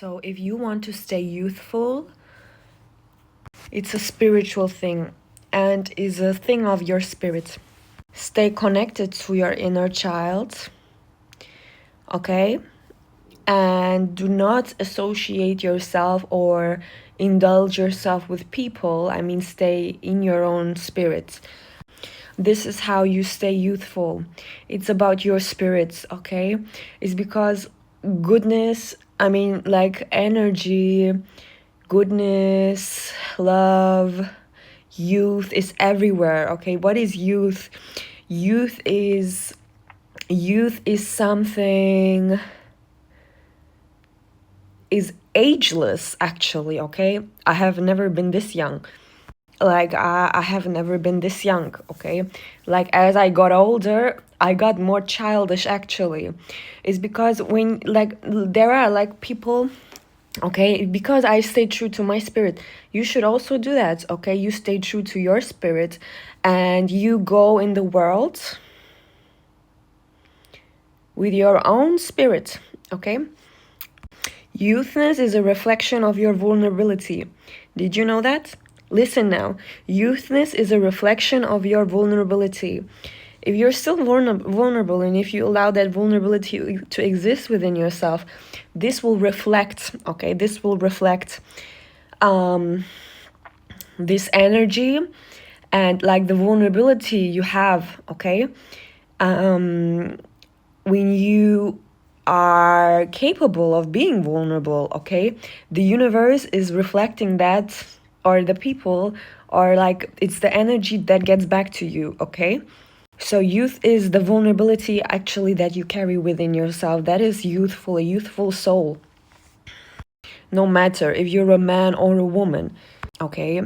So if you want to stay youthful, it's a spiritual thing and is a thing of your spirit. Stay connected to your inner child, okay? And do not associate yourself or indulge yourself with people. I mean, stay in your own spirit. This is how you stay youthful. It's about your spirits, okay? It's because goodness, I mean, like energy, goodness, love, youth is everywhere, okay? What is youth? Youth is something is ageless, actually, okay? I have never been this young. Like I have never been this young, okay? Like as I got older, I got more childish, actually. It's because when like there are like people, okay, because I stay true to my spirit, you should also do that, okay? You stay true to your spirit and you go in the world with your own spirit, okay? Youthness is a reflection of your vulnerability. Did you know that? Listen now. Youthness is a reflection of your vulnerability. If you're still vulnerable and if you allow that vulnerability to exist within yourself, this will reflect, okay? This will reflect this energy and like the vulnerability you have, okay? When you are capable of being vulnerable, okay? The universe is reflecting that, or the people, or like it's the energy that gets back to you, okay? So youth is the vulnerability actually that you carry within yourself. That is youthful, a youthful soul. No matter if you're a man or a woman, okay?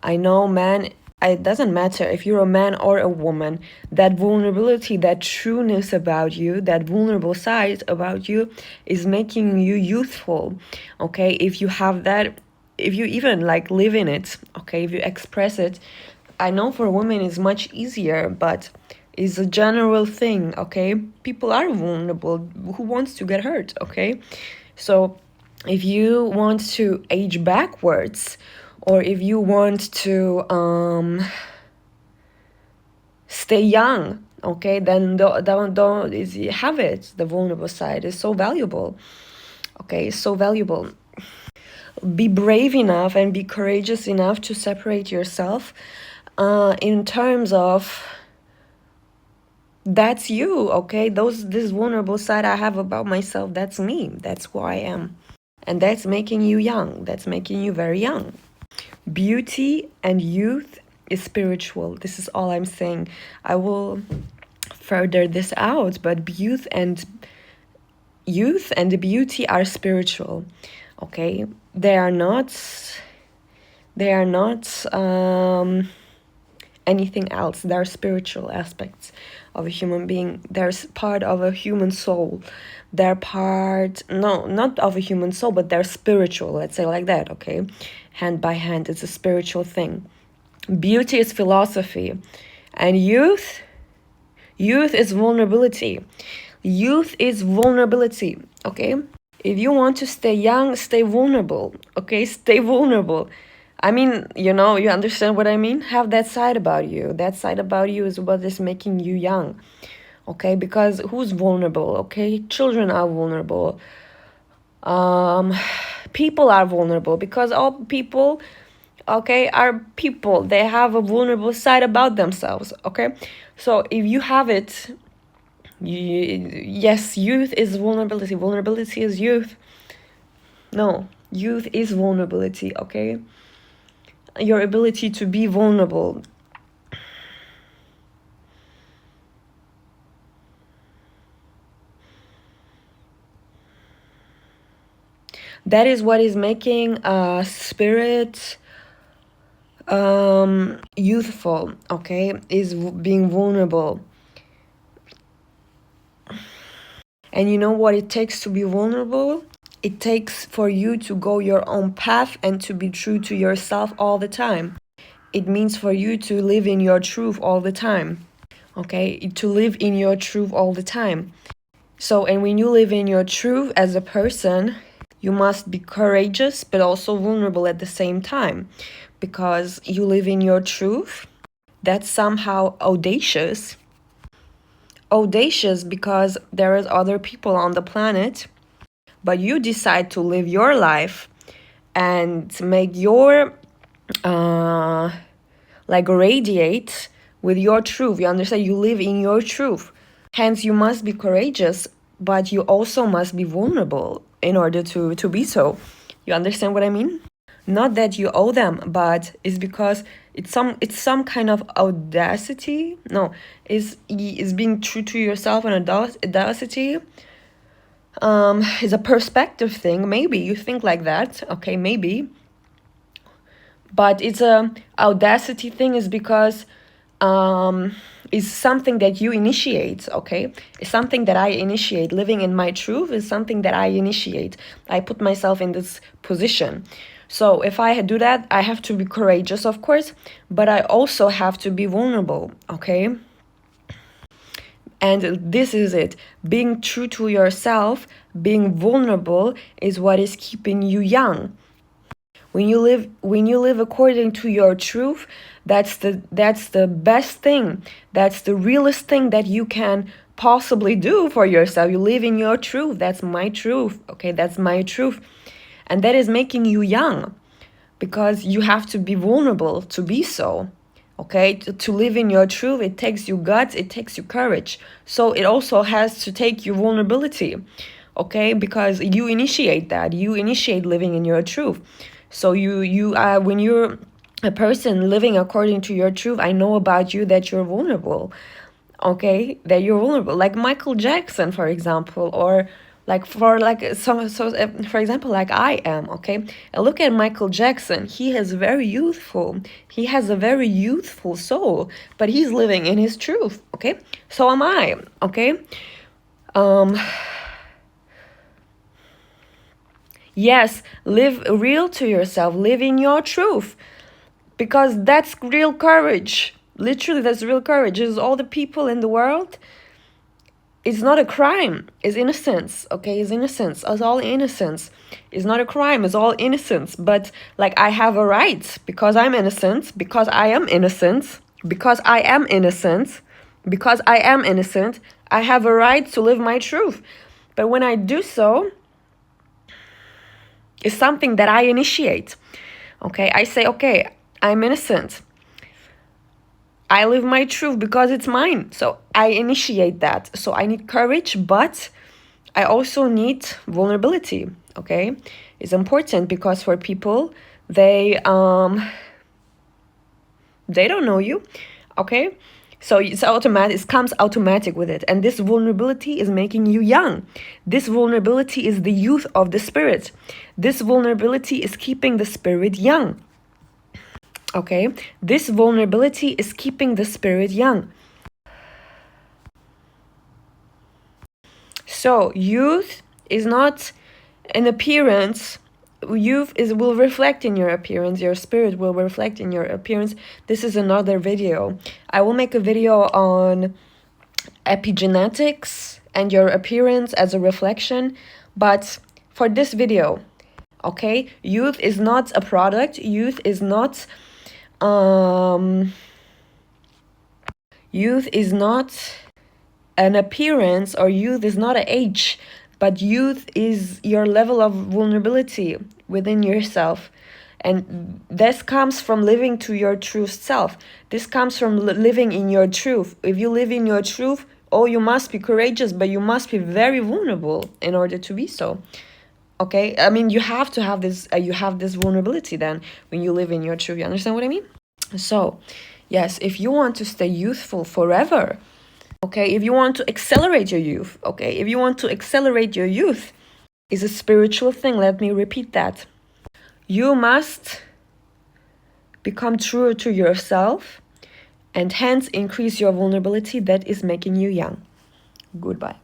I know, man, it doesn't matter if you're a man or a woman. That vulnerability, that trueness about you, that vulnerable side about you is making you youthful, okay? If you have that, if you even like live in it, okay, if you express it, I know for women it's much easier, but it's a general thing, okay? People are vulnerable. Who wants to get hurt, okay? So if you want to age backwards, or if you want to stay young, okay, then don't have it. The vulnerable side is so valuable, okay? It's so valuable. Be brave enough and be courageous enough to separate yourself in terms of that's you, okay? This vulnerable side I have about myself, that's me, that's who I am, and that's making you young, that's making you very young. Beauty and youth is spiritual. This is all I'm saying. I will further this out, but youth and the beauty are spiritual, okay? They are not anything else. They're spiritual aspects of a human being. They're part of a human soul. They're part, no, not of a human soul, but they're spiritual, let's say like that, okay? Hand by hand, it's a spiritual thing. Beauty is philosophy. And youth is vulnerability. Youth is vulnerability, okay? If you want to stay young, stay vulnerable, okay? Stay vulnerable. I mean, you know, you understand what I mean? Have that side about you. That side about you is what is making you young, okay? Because who's vulnerable, okay? Children are vulnerable. People are vulnerable because all people, okay, are people. They have a vulnerable side about themselves, okay? So if you have it, yes, youth is vulnerability. Vulnerability is youth. No, youth is vulnerability, okay? Your ability to be vulnerable. That is what is making a spirit youthful, okay? Is being vulnerable. And you know what it takes to be vulnerable? It takes for you to go your own path and to be true to yourself all the time. It means for you to live in your truth all the time, okay? To live in your truth all the time. So, and when you live in your truth as a person, You must be courageous, but also vulnerable at the same time, because you live in your truth. That's somehow audacious. Audacious because there is other people on the planet, but you decide to live your life and make your radiate with your truth. You understand? You live in your truth. Hence, you must be courageous, but you also must be vulnerable in order to be so. You understand what I mean? Not that you owe them, but it's because it's some kind of audacity. No, is being true to yourself, and audacity. Is a perspective thing. Maybe you think like that. Okay, maybe. But it's a audacity thing is because is something that you initiate. Okay, it's something that I initiate. Living in my truth is something that I initiate. I put myself in this position. So if I do that, I have to be courageous, of course, but I also have to be vulnerable. Okay. And this is it. Being true to yourself, being vulnerable is what is keeping you young. When you live according to your truth, that's the best thing. That's the realest thing that you can possibly do for yourself. You live in your truth. That's my truth. Okay, that's my truth. And that is making you young, because you have to be vulnerable to be so. Okay, to live in your truth, it takes you guts, it takes you courage. So it also has to take you vulnerability. Okay, because you initiate that. You initiate living in your truth. So you when you're a person living according to your truth, I know about you that you're vulnerable. Okay, that you're vulnerable, like Michael Jackson, for example, or for example, like I am. Okay, and look at Michael Jackson. He is very youthful. He has a very youthful soul, but he's living in his truth. Okay, so am I. Okay. Yes, live real to yourself, live in your truth, because that's real courage. Literally, that's real courage. It's all the people in the world. It's not a crime. It's innocence. Okay, it's innocence. It's all innocence. It's not a crime. It's all innocence. But like, I have a right, because I'm innocent, because I am innocent, because I am innocent, because I am innocent, I have a right to live my truth. But when I do so, it's something that I initiate. Okay, I say, okay, I'm innocent. I live my truth because it's mine. So I initiate that. So I need courage, but I also need vulnerability. Okay, it's important because for people, they don't know you. Okay, so it's automatic. It comes automatic with it, and this vulnerability is making you young. This vulnerability is the youth of the spirit. This vulnerability is keeping the spirit young. Okay, this vulnerability is keeping the spirit young. So youth is not an appearance. Youth will reflect in your appearance. Your spirit will reflect in your appearance. This is another video. I will make a video on epigenetics and your appearance as a reflection. But for this video, okay, youth is not a product. Youth is not youth is not an appearance, or youth is not an age, but youth is your level of vulnerability within yourself. And this comes from living to your true self. This comes from living in your truth. If you live in your truth, oh, you must be courageous, but you must be very vulnerable in order to be so. Okay, I mean, you have to have this. You have this vulnerability then when you live in your truth. You understand what I mean? So, yes, if you want to stay youthful forever, okay, if you want to accelerate your youth, okay, if you want to accelerate your youth, is a spiritual thing. Let me repeat that. You must become truer to yourself and hence increase your vulnerability that is making you young. Goodbye.